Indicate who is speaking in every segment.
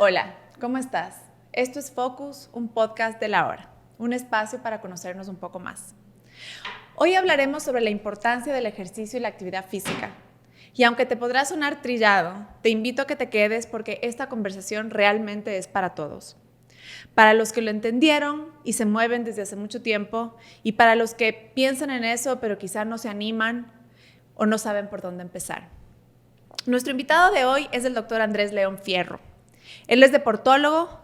Speaker 1: Hola, ¿cómo estás? Esto es Focus, un podcast de la hora, un espacio para conocernos un poco más. Hoy hablaremos sobre la importancia del ejercicio y la actividad física. Y aunque te podrá sonar trillado, te invito a que te quedes porque esta conversación realmente es para todos. Para los que lo entendieron y se mueven desde hace mucho tiempo, y para los que piensan en eso pero quizá no se animan o no saben por dónde empezar. Nuestro invitado de hoy es el doctor Andrés León Fierro. Él es deportólogo,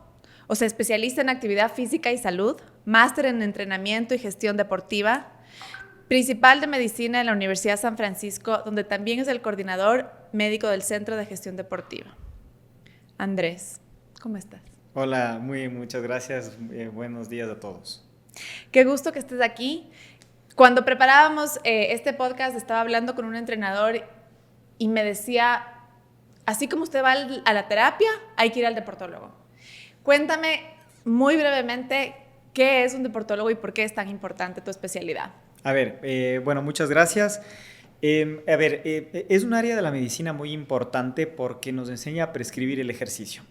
Speaker 1: o sea, especialista en actividad física y salud, máster en entrenamiento y gestión deportiva, principal de medicina en la Universidad San Francisco, donde también es el coordinador médico del Centro de Gestión Deportiva. Andrés, ¿cómo estás?
Speaker 2: Hola, muchas gracias. Buenos días a todos.
Speaker 1: Qué gusto que estés aquí. Cuando preparábamos este podcast, estaba hablando con un entrenador y me decía, así como usted va a la terapia, hay que ir al deportólogo. Cuéntame muy brevemente qué es un deportólogo y por qué es tan importante tu especialidad.
Speaker 2: A ver, bueno, muchas gracias. Es un área de la medicina muy importante porque nos enseña a prescribir el ejercicio.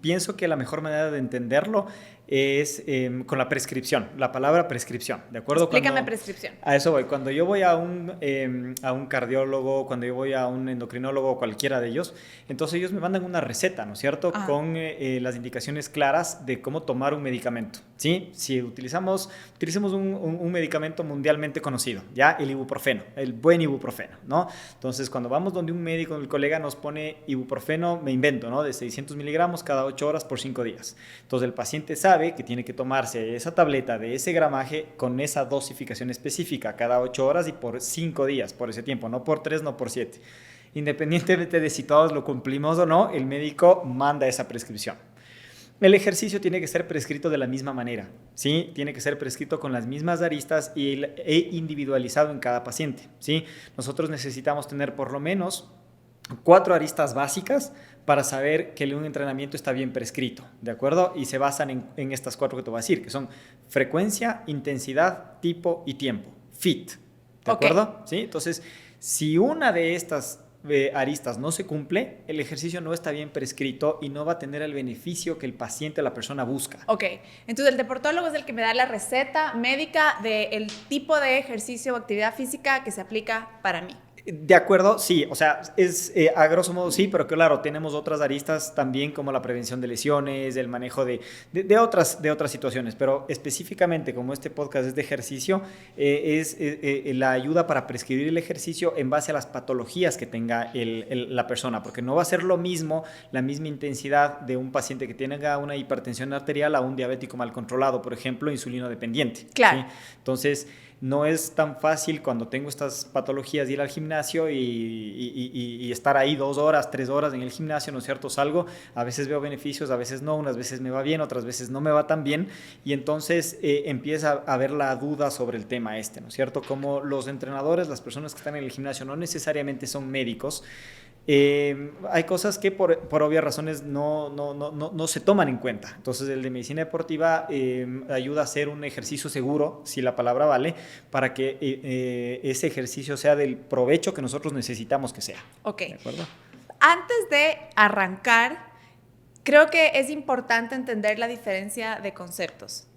Speaker 2: Pienso que la mejor manera de entenderlo es con la prescripción, la palabra prescripción, ¿de acuerdo?
Speaker 1: Explícame prescripción.
Speaker 2: A eso voy. Cuando yo voy a un cardiólogo, cuando yo voy a un endocrinólogo, cualquiera de ellos, entonces ellos me mandan una receta, ¿no es cierto?
Speaker 1: Ajá.
Speaker 2: Con las indicaciones claras de cómo tomar un medicamento, ¿sí? Si utilicemos un medicamento mundialmente conocido, ya el ibuprofeno, el buen ibuprofeno, ¿no? Entonces, cuando vamos donde un médico, el colega nos pone ibuprofeno, me invento, ¿no? De 600 miligramos cada 8 horas por 5 días. Entonces, el paciente sabe que tiene que tomarse esa tableta de ese gramaje con esa dosificación específica cada 8 horas y por 5 días, por ese tiempo, no por 3, no por 7. Independientemente de si todos lo cumplimos o no, el médico manda esa prescripción. El ejercicio tiene que ser prescrito de la misma manera, ¿sí? Tiene que ser prescrito con las mismas aristas e individualizado en cada paciente, ¿sí? Nosotros necesitamos tener por lo menos 4 aristas básicas para saber que un entrenamiento está bien prescrito, ¿de acuerdo? Y se basan en estas 4 que te voy a decir, que son frecuencia, intensidad, tipo y tiempo. FIT, ¿de acuerdo? ¿Sí? Entonces, si una de estas aristas no se cumple, el ejercicio no está bien prescrito y no va a tener el beneficio que el paciente, la persona busca.
Speaker 1: Ok, entonces el deportólogo es el que me da la receta médica del tipo de ejercicio o actividad física que se aplica para mí.
Speaker 2: De acuerdo, sí, o sea, es a grosso modo sí, pero claro, tenemos otras aristas también como la prevención de lesiones, el manejo de otras situaciones, pero específicamente como este podcast es de ejercicio, es la ayuda para prescribir el ejercicio en base a las patologías que tenga la persona, porque no va a ser lo mismo, la misma intensidad de un paciente que tenga una hipertensión arterial a un diabético mal controlado, por ejemplo, insulino dependiente.
Speaker 1: Claro.
Speaker 2: ¿Sí? Entonces, no es tan fácil cuando tengo estas patologías ir al gimnasio y estar ahí 2 horas, 3 horas en el gimnasio, ¿no es cierto? Salgo, a veces veo beneficios, a veces no, unas veces me va bien, otras veces no me va tan bien, y entonces empieza a haber la duda sobre el tema este, ¿no es cierto? Como los entrenadores, las personas que están en el gimnasio no necesariamente son médicos, hay cosas que por obvias razones no se toman en cuenta. Entonces, el de medicina deportiva ayuda a hacer un ejercicio seguro, si la palabra vale, para que ese ejercicio sea del provecho que nosotros necesitamos que sea.
Speaker 1: Ok.
Speaker 2: ¿De acuerdo?
Speaker 1: Antes de arrancar, creo que es importante entender la diferencia de conceptos.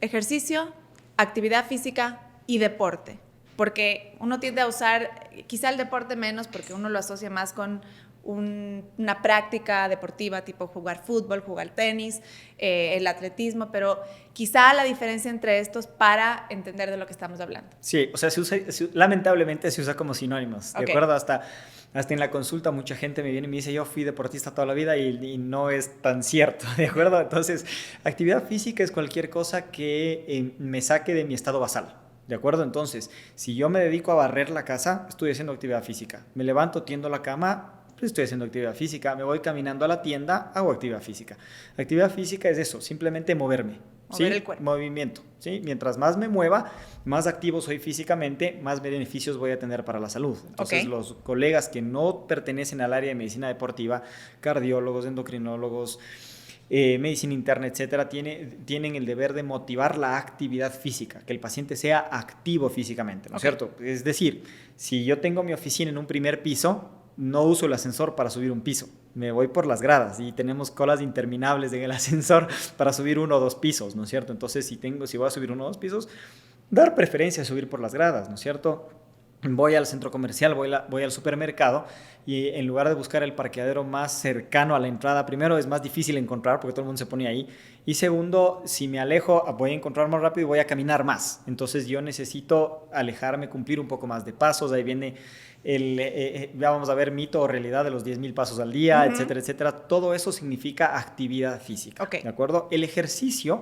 Speaker 1: Ejercicio, actividad física y deporte. Porque uno tiende a usar, quizá el deporte menos, porque uno lo asocia más con una práctica deportiva, tipo jugar fútbol, jugar tenis, el atletismo, pero quizá la diferencia entre estos para entender de lo que estamos hablando.
Speaker 2: Sí, o sea, lamentablemente se usa como sinónimos, ¿de acuerdo? Hasta en la consulta mucha gente me viene y me dice, yo fui deportista toda la vida y no es tan cierto, ¿de acuerdo? Entonces, actividad física es cualquier cosa que me saque de mi estado basal. ¿De acuerdo? Entonces, si yo me dedico a barrer la casa, estoy haciendo actividad física. Me levanto, tiendo la cama, pues estoy haciendo actividad física. Me voy caminando a la tienda, hago actividad física. Actividad física es eso, simplemente moverme.
Speaker 1: Mover el cuerpo.
Speaker 2: Movimiento. ¿Sí? Mientras más me mueva, más activo soy físicamente, más beneficios voy a tener para la salud. Entonces, los colegas que no pertenecen al área de medicina deportiva, cardiólogos, endocrinólogos, medicina interna, etcétera, tienen el deber de motivar la actividad física, que el paciente sea activo físicamente, ¿no es cierto? Es decir, si yo tengo mi oficina en un primer piso, no uso el ascensor para subir un piso, me voy por las gradas y tenemos colas interminables en el ascensor para subir 1 o 2 pisos, ¿no es cierto? Entonces, si voy a subir 1 o 2 pisos, dar preferencia a subir por las gradas, ¿no es cierto? Voy al centro comercial, voy al supermercado y en lugar de buscar el parqueadero más cercano a la entrada, primero es más difícil encontrar porque todo el mundo se pone ahí, y segundo, si me alejo voy a encontrar más rápido y voy a caminar más. Entonces yo necesito alejarme, cumplir un poco más de pasos. Ahí viene ya vamos a ver, mito o realidad de los 10,000 pasos al día, etcétera, etcétera. Todo eso significa actividad física, ¿de acuerdo? El ejercicio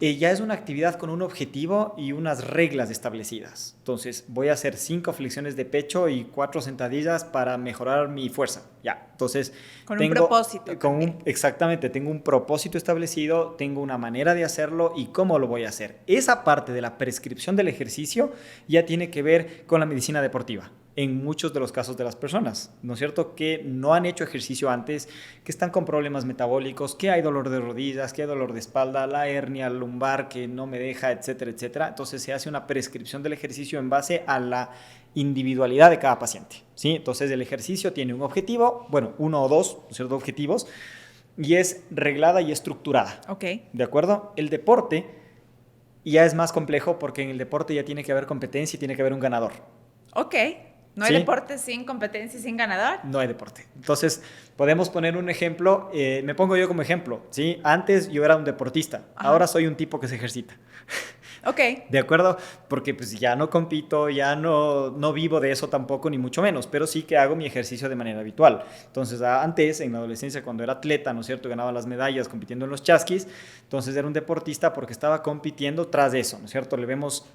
Speaker 2: ya es una actividad con un objetivo y unas reglas establecidas. Entonces, voy a hacer 5 flexiones de pecho y 4 sentadillas para mejorar mi fuerza. Ya, entonces...
Speaker 1: Con un propósito.
Speaker 2: Exactamente, tengo un propósito establecido, tengo una manera de hacerlo y cómo lo voy a hacer. Esa parte de la prescripción del ejercicio ya tiene que ver con la medicina deportiva. En muchos de los casos de las personas, ¿no es cierto? Que no han hecho ejercicio antes, que están con problemas metabólicos, que hay dolor de rodillas, que hay dolor de espalda, la hernia lumbar que no me deja, etcétera, etcétera. Entonces se hace una prescripción del ejercicio en base a la individualidad de cada paciente, ¿sí? Entonces el ejercicio tiene un objetivo, bueno, 1 o 2, ¿no es cierto?, objetivos, y es reglada y estructurada.
Speaker 1: Ok.
Speaker 2: ¿De acuerdo? El deporte ya es más complejo porque en el deporte ya tiene que haber competencia y tiene que haber un ganador.
Speaker 1: Ok. ¿No hay deporte sin competencia y sin ganador?
Speaker 2: No hay deporte. Entonces, podemos poner un ejemplo. Me pongo yo como ejemplo, ¿sí? Antes yo era un deportista. Ajá. Ahora soy un tipo que se ejercita.
Speaker 1: Ok.
Speaker 2: ¿De acuerdo? Porque pues ya no compito, ya no vivo de eso tampoco, ni mucho menos, pero sí que hago mi ejercicio de manera habitual. Entonces, antes, en la adolescencia, cuando era atleta, ¿no es cierto?, ganaba las medallas compitiendo en los chasquis, entonces era un deportista porque estaba compitiendo tras eso, ¿no es cierto? Le vemos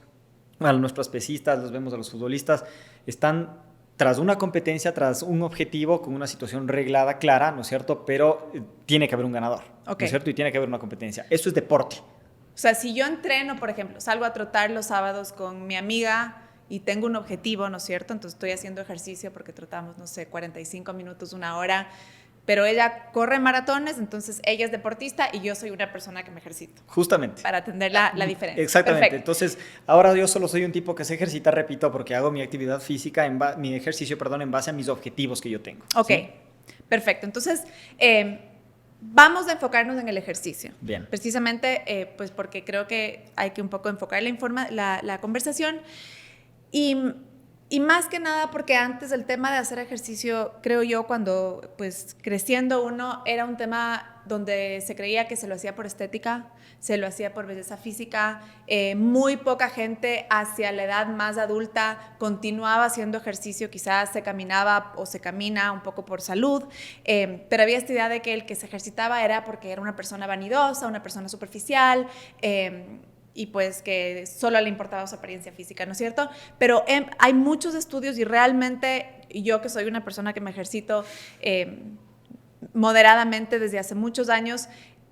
Speaker 2: a nuestros pesistas, los vemos a los futbolistas, están tras una competencia, tras un objetivo, con una situación reglada, clara, ¿no es cierto? Pero tiene que haber un ganador, ¿no es cierto? Y tiene que haber una competencia. Eso es deporte.
Speaker 1: O sea, si yo entreno, por ejemplo, salgo a trotar los sábados con mi amiga y tengo un objetivo, ¿no es cierto? Entonces estoy haciendo ejercicio porque trotamos, no sé, 45 minutos, 1 hora, pero ella corre maratones, entonces ella es deportista y yo soy una persona que me ejercito.
Speaker 2: Justamente.
Speaker 1: Para atender la diferencia.
Speaker 2: Exactamente.
Speaker 1: Perfecto.
Speaker 2: Entonces, ahora yo solo soy un tipo que se ejercita, repito, porque hago mi actividad física, mi ejercicio, perdón, en base a mis objetivos que yo tengo.
Speaker 1: Ok, ¿sí? Perfecto. Entonces, vamos a enfocarnos en el ejercicio.
Speaker 2: Bien.
Speaker 1: Precisamente, pues porque creo que hay que un poco enfocar la conversación y más que nada porque antes el tema de hacer ejercicio, creo yo, cuando pues creciendo uno, era un tema donde se creía que se lo hacía por estética, se lo hacía por belleza física. Muy poca gente hacia la edad más adulta continuaba haciendo ejercicio, quizás se caminaba o se camina un poco por salud, pero había esta idea de que el que se ejercitaba era porque era una persona vanidosa, una persona superficial, y pues que solo le importaba su apariencia física, ¿no es cierto? Pero hay muchos estudios y realmente yo, que soy una persona que me ejercito moderadamente desde hace muchos años,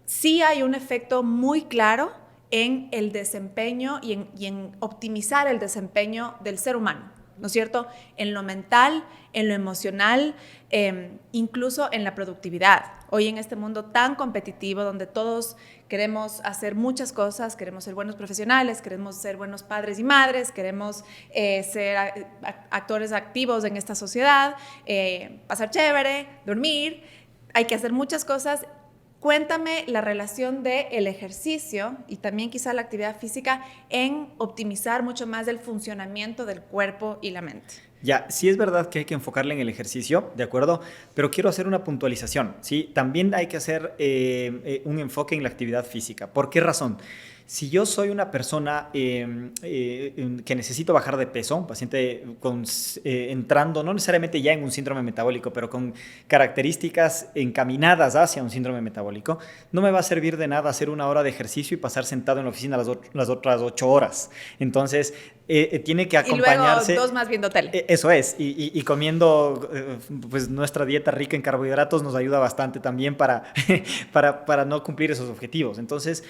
Speaker 1: sí hay un efecto muy claro en el desempeño y en optimizar el desempeño del ser humano, ¿no es cierto? En lo mental, en lo emocional, incluso en la productividad. Hoy en este mundo tan competitivo donde todos queremos hacer muchas cosas, queremos ser buenos profesionales, queremos ser buenos padres y madres, queremos ser actores activos en esta sociedad, pasar chévere, dormir, hay que hacer muchas cosas. Cuéntame la relación del ejercicio y también quizá la actividad física en optimizar mucho más el funcionamiento del cuerpo y la mente.
Speaker 2: Ya, sí es verdad que hay que enfocarle en el ejercicio, ¿de acuerdo? Pero quiero hacer una puntualización, ¿sí? También hay que hacer un enfoque en la actividad física. ¿Por qué razón? Si yo soy una persona que necesito bajar de peso, un paciente entrando, no necesariamente ya en un síndrome metabólico, pero con características encaminadas hacia un síndrome metabólico, no me va a servir de nada hacer 1 hora de ejercicio y pasar sentado en la oficina las otras 8 horas. Entonces, tiene que acompañarse.
Speaker 1: Y luego 2 más viendo tele.
Speaker 2: Eso es, y comiendo pues nuestra dieta rica en carbohidratos nos ayuda bastante también para no cumplir esos objetivos. Entonces,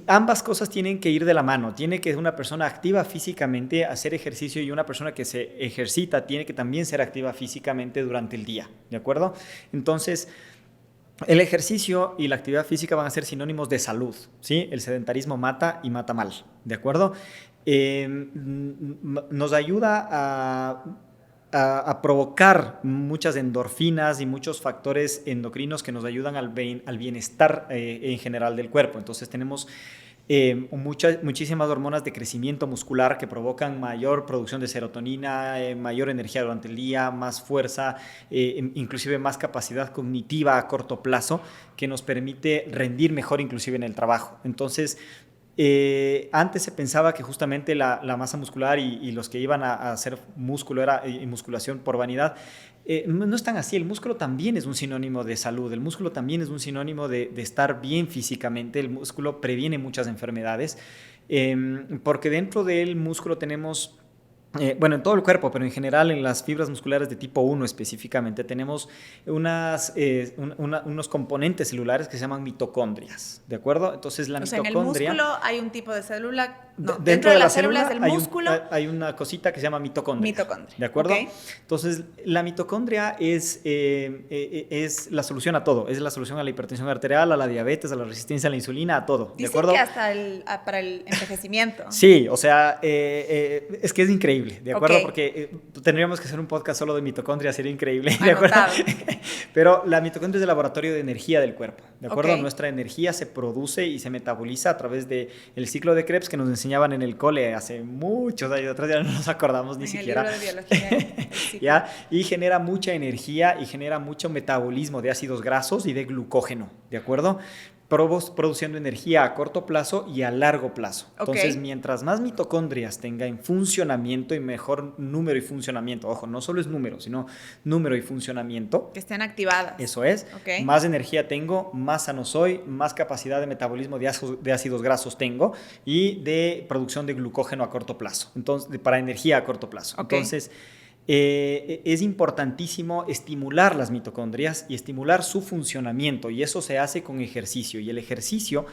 Speaker 2: ambas cosas tienen que ir de la mano. Tiene que una persona activa físicamente hacer ejercicio y una persona que se ejercita tiene que también ser activa físicamente durante el día, ¿de acuerdo? Entonces, el ejercicio y la actividad física van a ser sinónimos de salud, ¿sí? El sedentarismo mata y mata mal, ¿de acuerdo? Nos ayuda a provocar muchas endorfinas y muchos factores endocrinos que nos ayudan al bienestar en general del cuerpo. Entonces tenemos muchísimas hormonas de crecimiento muscular que provocan mayor producción de serotonina, mayor energía durante el día, más fuerza, inclusive más capacidad cognitiva a corto plazo, que nos permite rendir mejor inclusive en el trabajo. Entonces, antes se pensaba que justamente la masa muscular y los que iban a hacer músculo y musculación por vanidad, no es tan así. El músculo también es un sinónimo de salud, el músculo también es un sinónimo de estar bien físicamente, el músculo previene muchas enfermedades, porque dentro del músculo tenemos... bueno, en todo el cuerpo, pero en general en las fibras musculares de tipo 1 específicamente, tenemos unos componentes celulares que se llaman mitocondrias, ¿de acuerdo? Entonces la mitocondria...
Speaker 1: en el músculo hay un tipo de célula,
Speaker 2: dentro de las
Speaker 1: células
Speaker 2: células
Speaker 1: del músculo
Speaker 2: hay una cosita que se llama mitocondria. ¿De acuerdo?
Speaker 1: Okay.
Speaker 2: Entonces la mitocondria es la solución a todo, es la solución a la hipertensión arterial, a la diabetes, a la resistencia a la insulina, a todo. ¿De acuerdo?
Speaker 1: Dicen que hasta para el envejecimiento.
Speaker 2: Sí, o sea, es que es increíble. ¿De acuerdo?
Speaker 1: Okay.
Speaker 2: Porque tendríamos que hacer un podcast solo de mitocondria, sería increíble. ¿De acuerdo? Pero la mitocondria es el laboratorio de energía del cuerpo. ¿De acuerdo? Okay. Nuestra energía se produce y se metaboliza a través del ciclo de Krebs que nos enseñaban en el cole hace muchos años atrás, ya no nos acordamos ni siquiera.
Speaker 1: En el libro de biología.
Speaker 2: ¿Ya? Y genera mucha energía y genera mucho metabolismo de ácidos grasos y de glucógeno. ¿De acuerdo? Produciendo energía a corto plazo y a largo plazo. Entonces, okay, mientras más mitocondrias tenga en funcionamiento y mejor número y funcionamiento, ojo, no solo es número, sino número y funcionamiento.
Speaker 1: Que estén activadas.
Speaker 2: Eso es. Okay. Más energía tengo, más sano soy, más capacidad de metabolismo de ácidos grasos tengo y de producción de glucógeno a corto plazo. Entonces, para energía a corto plazo. Okay. Entonces, es importantísimo estimular las mitocondrias y estimular su funcionamiento, y eso se hace con ejercicio, y el ejercicio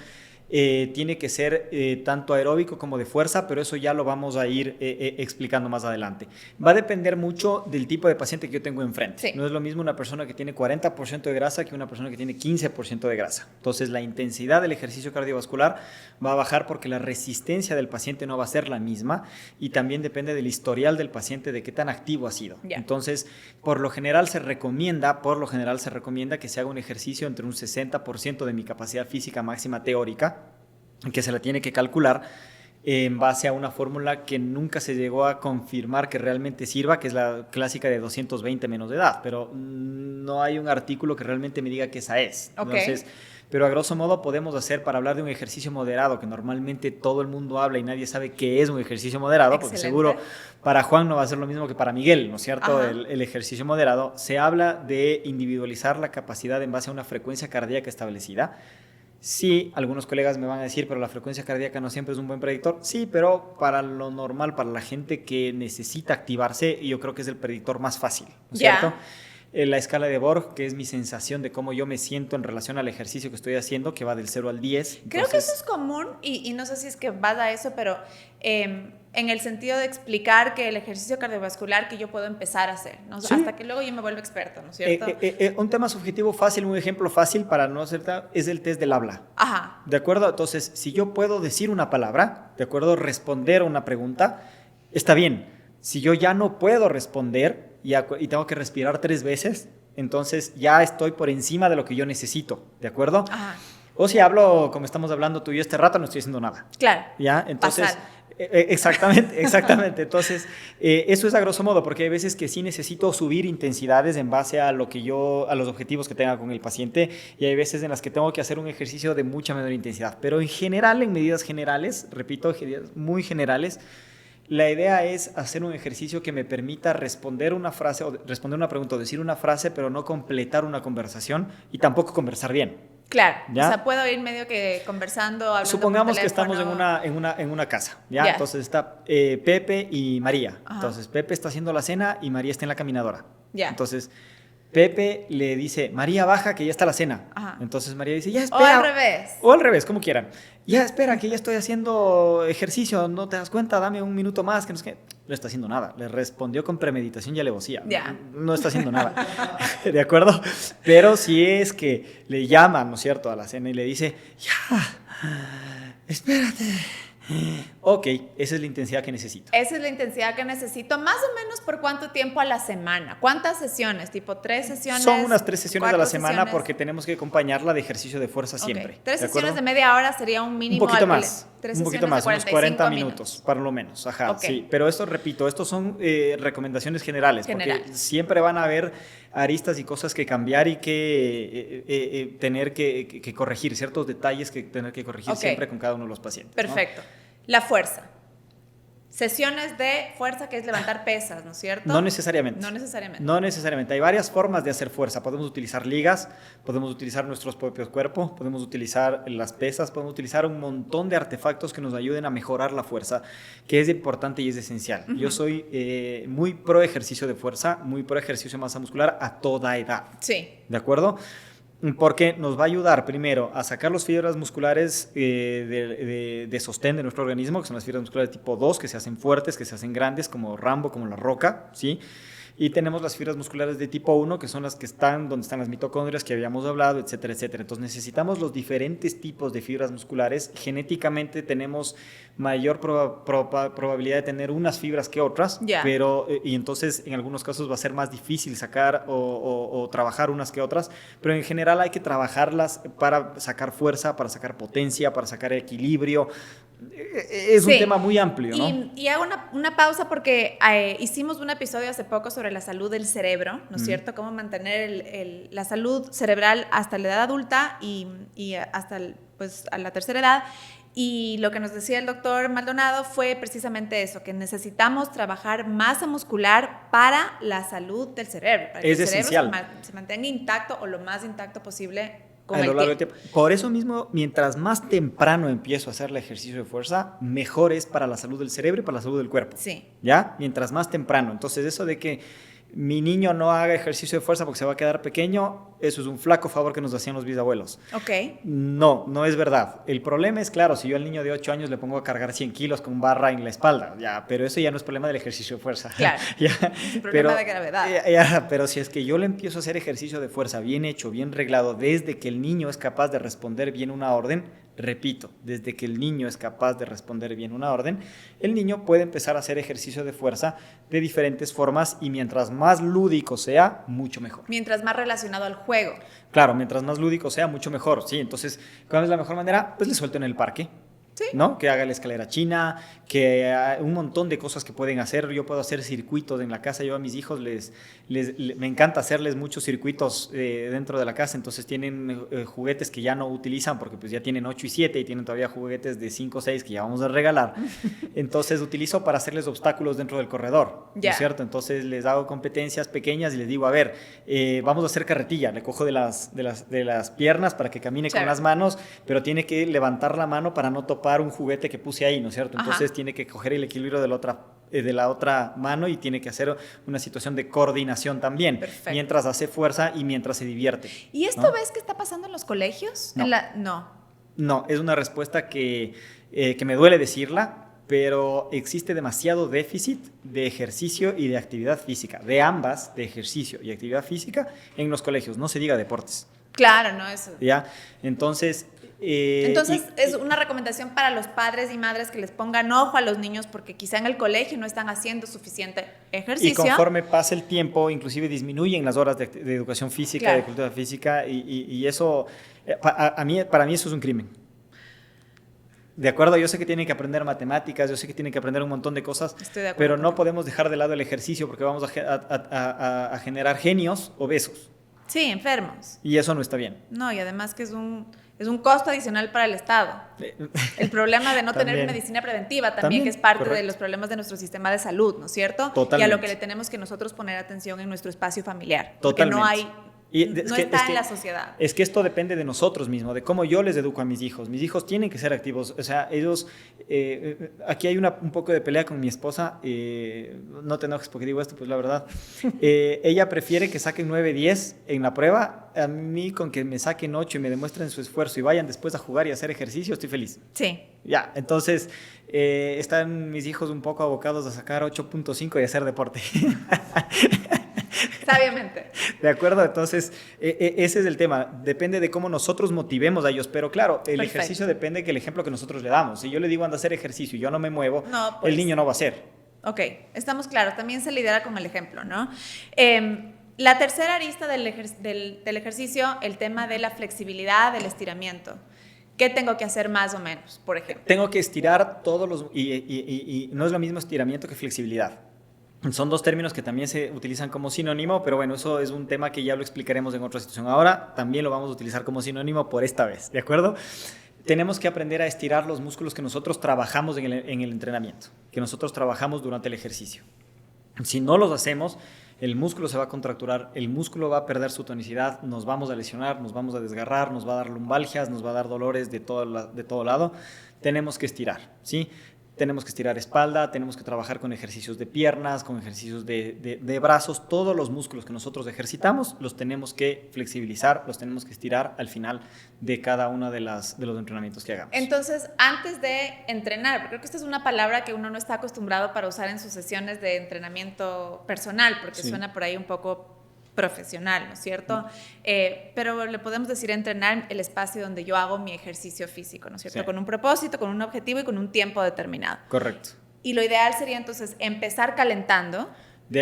Speaker 2: tiene que ser tanto aeróbico como de fuerza, pero eso ya lo vamos a ir explicando más adelante. Va a depender mucho del tipo de paciente que yo tengo enfrente. Sí. No es lo mismo una persona que tiene 40% de grasa que una persona que tiene 15% de grasa. Entonces la intensidad del ejercicio cardiovascular va a bajar porque la resistencia del paciente no va a ser la misma, y también depende del historial del paciente, de qué tan activo ha sido. Yeah. Entonces, por lo general se recomienda que se haga un ejercicio entre un 60% de mi capacidad física máxima teórica, que se la tiene que calcular en base a una fórmula que nunca se llegó a confirmar que realmente sirva, que es la clásica de 220 menos de edad, pero no hay un artículo que realmente me diga que esa es. Okay. Entonces, pero a grosso modo podemos hacer, para hablar de un ejercicio moderado, que normalmente todo el mundo habla y nadie sabe qué es un ejercicio moderado. Excelente. Porque seguro para Juan no va a ser lo mismo que para Miguel, ¿no es cierto? El ejercicio moderado se habla de individualizar la capacidad en base a una frecuencia cardíaca establecida. Sí, algunos colegas me van a decir, pero la frecuencia cardíaca no siempre es un buen predictor. Sí, pero para lo normal, para la gente que necesita activarse, yo creo que es el predictor más fácil, ¿no es cierto? La escala de Borg, que es mi sensación de cómo yo me siento en relación al ejercicio que estoy haciendo, que va del 0 al 10. Entonces,
Speaker 1: creo que eso es común, y no sé si es que vas a eso, pero en el sentido de explicar que el ejercicio cardiovascular que yo puedo empezar a hacer, ¿no? Sí. Hasta que luego yo me vuelvo experto, ¿no es cierto?
Speaker 2: Un tema subjetivo fácil, un ejemplo fácil para no ser es el test del habla.
Speaker 1: Ajá.
Speaker 2: ¿De acuerdo? Entonces, si yo puedo decir una palabra, ¿de acuerdo? Responder a una pregunta, está bien. Si yo ya no puedo responder y tengo que respirar 3 veces, entonces ya estoy por encima de lo que yo necesito, ¿de acuerdo?
Speaker 1: Ajá.
Speaker 2: O si hablo como estamos hablando tú y yo este rato, no estoy haciendo nada.
Speaker 1: Claro.
Speaker 2: ¿Ya? Entonces, exactamente. Entonces, eso es a grosso modo, porque hay veces que sí necesito subir intensidades en base a los objetivos que tenga con el paciente, y hay veces en las que tengo que hacer un ejercicio de mucha menor intensidad. Pero en general, en medidas generales, repito, muy generales, la idea es hacer un ejercicio que me permita responder una frase, o responder una pregunta, o decir una frase, pero no completar una conversación y tampoco conversar bien.
Speaker 1: Claro, ¿ya? O sea, puedo ir medio que conversando, hablando.
Speaker 2: Supongamos que estamos en una casa, ¿ya? Yeah. Entonces está Pepe y María. Ajá. Entonces Pepe está haciendo la cena y María está en la caminadora.
Speaker 1: Ya. Yeah.
Speaker 2: Entonces Pepe le dice, María, baja, que ya está la cena.
Speaker 1: Ajá.
Speaker 2: Entonces María dice, ya espera. O al revés, como quieran. Ya espera, que ya estoy haciendo ejercicio, ¿no te das cuenta? Dame un minuto más. Que no es que no está haciendo nada. Le respondió con premeditación y alevosía.
Speaker 1: Yeah.
Speaker 2: No está haciendo nada. ¿De acuerdo? Pero si es que le llaman, ¿no es cierto?, a la cena y le dice, ya, espérate. Ok, esa es la intensidad que necesito.
Speaker 1: Esa es la intensidad que necesito, más o menos por cuánto tiempo a la semana. ¿Cuántas sesiones? ¿Tipo 3 sesiones?
Speaker 2: Son unas 3 sesiones a la semana
Speaker 1: sesiones?
Speaker 2: porque tenemos que acompañarla de ejercicio de fuerza siempre.
Speaker 1: Okay. 3 sesiones de media hora sería un mínimo.
Speaker 2: Un poquito más.
Speaker 1: 3
Speaker 2: un poquito más, unos 40 minutos, por lo menos. Ajá,
Speaker 1: okay.
Speaker 2: Sí. Pero esto, repito, estos son recomendaciones generales, porque siempre van a haber aristas y cosas que cambiar y que tener que corregir, ciertos detalles que tener que corregir siempre con cada uno de los pacientes.
Speaker 1: Perfecto. ¿No? La fuerza. Sesiones de fuerza, que es levantar pesas, ¿no es cierto?
Speaker 2: No necesariamente.
Speaker 1: No necesariamente.
Speaker 2: No necesariamente. Hay varias formas de hacer fuerza. Podemos utilizar ligas, podemos utilizar nuestros propios cuerpos, podemos utilizar las pesas, podemos utilizar un montón de artefactos que nos ayuden a mejorar la fuerza, que es importante y es esencial. Yo soy muy pro ejercicio de fuerza, muy pro ejercicio de masa muscular a toda edad.
Speaker 1: Sí.
Speaker 2: ¿De acuerdo? Porque nos va a ayudar primero a sacar las fibras musculares de sostén de nuestro organismo, que son las fibras musculares tipo 2, que se hacen fuertes, que se hacen grandes, como Rambo, como la Roca, ¿sí? Y tenemos las fibras musculares de tipo 1, que son las que están donde están las mitocondrias que habíamos hablado, etcétera, etcétera. Entonces necesitamos los diferentes tipos de fibras musculares. Genéticamente tenemos mayor probabilidad de tener unas fibras que otras, pero y entonces en algunos casos va a ser más difícil sacar o trabajar unas que otras, pero en general hay que trabajarlas para sacar fuerza, para sacar potencia, para sacar equilibrio. Es un tema muy amplio, ¿no?
Speaker 1: Y hago una pausa porque hicimos un episodio hace poco sobre la salud del cerebro, ¿no es cierto? Cómo mantener la salud cerebral hasta la edad adulta y hasta pues, a la tercera edad. Y lo que nos decía el doctor Maldonado fue precisamente eso, que necesitamos trabajar masa muscular para la salud del cerebro. Para que el cerebro se mantenga intacto o lo más intacto posible.
Speaker 2: Por eso mismo, mientras más temprano empiezo a hacer el ejercicio de fuerza, mejor es para la salud del cerebro y para la salud del cuerpo.
Speaker 1: Sí.
Speaker 2: ¿Ya? Mientras más temprano. Entonces, eso de que mi niño no haga ejercicio de fuerza porque se va a quedar pequeño, eso es un flaco favor que nos hacían los bisabuelos.
Speaker 1: Ok.
Speaker 2: No es verdad. El problema es, claro, si yo al niño de 8 años le pongo a cargar 100 kilos con barra en la espalda, pero eso ya no es problema del ejercicio de fuerza.
Speaker 1: Claro, es un problema de gravedad.
Speaker 2: Pero si es que yo le empiezo a hacer ejercicio de fuerza bien hecho, bien reglado, desde que el niño es capaz de responder bien una orden, repito, desde que el niño es capaz de responder bien una orden, el niño puede empezar a hacer ejercicio de fuerza de diferentes formas y mientras más lúdico sea, mucho mejor.
Speaker 1: Mientras más relacionado al juego.
Speaker 2: Claro, mientras más lúdico sea, mucho mejor. Sí, entonces, ¿cuál es la mejor manera? Pues le suelto en el parque.
Speaker 1: Sí.
Speaker 2: ¿No? Que haga la escalera china, que un montón de cosas que pueden hacer. Yo puedo hacer circuitos en la casa. Yo a mis hijos me encanta hacerles muchos circuitos dentro de la casa. Entonces tienen juguetes que ya no utilizan porque pues ya tienen 8 y 7 y tienen todavía juguetes de 5 o 6 que ya vamos a regalar. Entonces utilizo para hacerles obstáculos dentro del corredor, ¿no es cierto? Entonces les hago competencias pequeñas y les digo, a ver, vamos a hacer carretilla. Le cojo de las piernas para que camine con las manos, pero tiene que levantar la mano para no topar un juguete que puse ahí, ¿no es cierto? Entonces tiene que coger el equilibrio de la otra mano y tiene que hacer una situación de coordinación también. Perfecto. Mientras hace fuerza y mientras se divierte.
Speaker 1: ¿Y esto ves que está pasando en los colegios?
Speaker 2: No, es una respuesta que me duele decirla, pero existe demasiado déficit de ejercicio y de actividad física, de ambas, de ejercicio y actividad física en los colegios, no se diga deportes.
Speaker 1: Claro, no, eso.
Speaker 2: ¿Ya? Entonces,
Speaker 1: es una recomendación para los padres y madres que les pongan ojo a los niños porque quizá en el colegio no están haciendo suficiente ejercicio.
Speaker 2: Y conforme pasa el tiempo, inclusive disminuyen las horas de educación física, de cultura física, y eso, para mí eso es un crimen. De acuerdo, yo sé que tienen que aprender matemáticas, yo sé que tienen que aprender un montón de cosas, pero no podemos dejar de lado el ejercicio porque vamos a generar genios obesos.
Speaker 1: Sí, enfermos.
Speaker 2: Y eso no está bien.
Speaker 1: No, y además que es un costo adicional para el Estado. El problema de no tener medicina preventiva también, que es parte de los problemas de nuestro sistema de salud, ¿no es cierto?
Speaker 2: Totalmente.
Speaker 1: Y a lo que le tenemos que nosotros poner atención en nuestro espacio familiar.
Speaker 2: Totalmente.
Speaker 1: Porque no está en la sociedad.
Speaker 2: Es que esto depende de nosotros mismos, de cómo yo les educo a mis hijos. Mis hijos tienen que ser activos. O sea, ellos... aquí hay un poco de pelea con mi esposa. No te enojes porque digo esto, pues la verdad. Ella prefiere que saquen 9, 10 en la prueba. A mí con que me saquen 8 y me demuestren su esfuerzo y vayan después a jugar y a hacer ejercicio, estoy feliz.
Speaker 1: Sí.
Speaker 2: Ya, entonces están mis hijos un poco abocados a sacar 8.5 y hacer deporte.
Speaker 1: Sabiamente.
Speaker 2: ¿De acuerdo? Entonces, ese es el tema. Depende de cómo nosotros motivemos a ellos. Pero claro, el ejercicio depende del ejemplo que nosotros le damos. Si yo le digo anda a hacer ejercicio y yo no me muevo,
Speaker 1: No, pues,
Speaker 2: el niño no va a hacer.
Speaker 1: Ok, estamos claros. También se lidera con el ejemplo, ¿no? La tercera arista del ejercicio, el tema de la flexibilidad, del estiramiento. ¿Qué tengo que hacer más o menos, por ejemplo?
Speaker 2: Tengo que estirar todos los... Y no es lo mismo estiramiento que flexibilidad. Son dos términos que también se utilizan como sinónimo, pero bueno, eso es un tema que ya lo explicaremos en otra situación. Ahora también lo vamos a utilizar como sinónimo por esta vez, ¿de acuerdo? Tenemos que aprender a estirar los músculos que nosotros trabajamos en el entrenamiento, que nosotros trabajamos durante el ejercicio. Si no los hacemos, el músculo se va a contracturar, el músculo va a perder su tonicidad, nos vamos a lesionar, nos vamos a desgarrar, nos va a dar lumbalgias, nos va a dar dolores de todo lado. Tenemos que estirar, ¿sí? Tenemos que estirar espalda, tenemos que trabajar con ejercicios de piernas, con ejercicios de brazos. Todos los músculos que nosotros ejercitamos los tenemos que flexibilizar, los tenemos que estirar al final de cada uno de los entrenamientos que hagamos.
Speaker 1: Entonces, antes de entrenar, porque creo que esta es una palabra que uno no está acostumbrado para usar en sus sesiones de entrenamiento personal, porque suena por ahí un poco profesional, ¿no es cierto? Pero le podemos decir entrenar el espacio donde yo hago mi ejercicio físico, ¿no es cierto? Sí. Con un propósito, con un objetivo y con un tiempo determinado.
Speaker 2: Correcto.
Speaker 1: Y lo ideal sería entonces empezar calentando.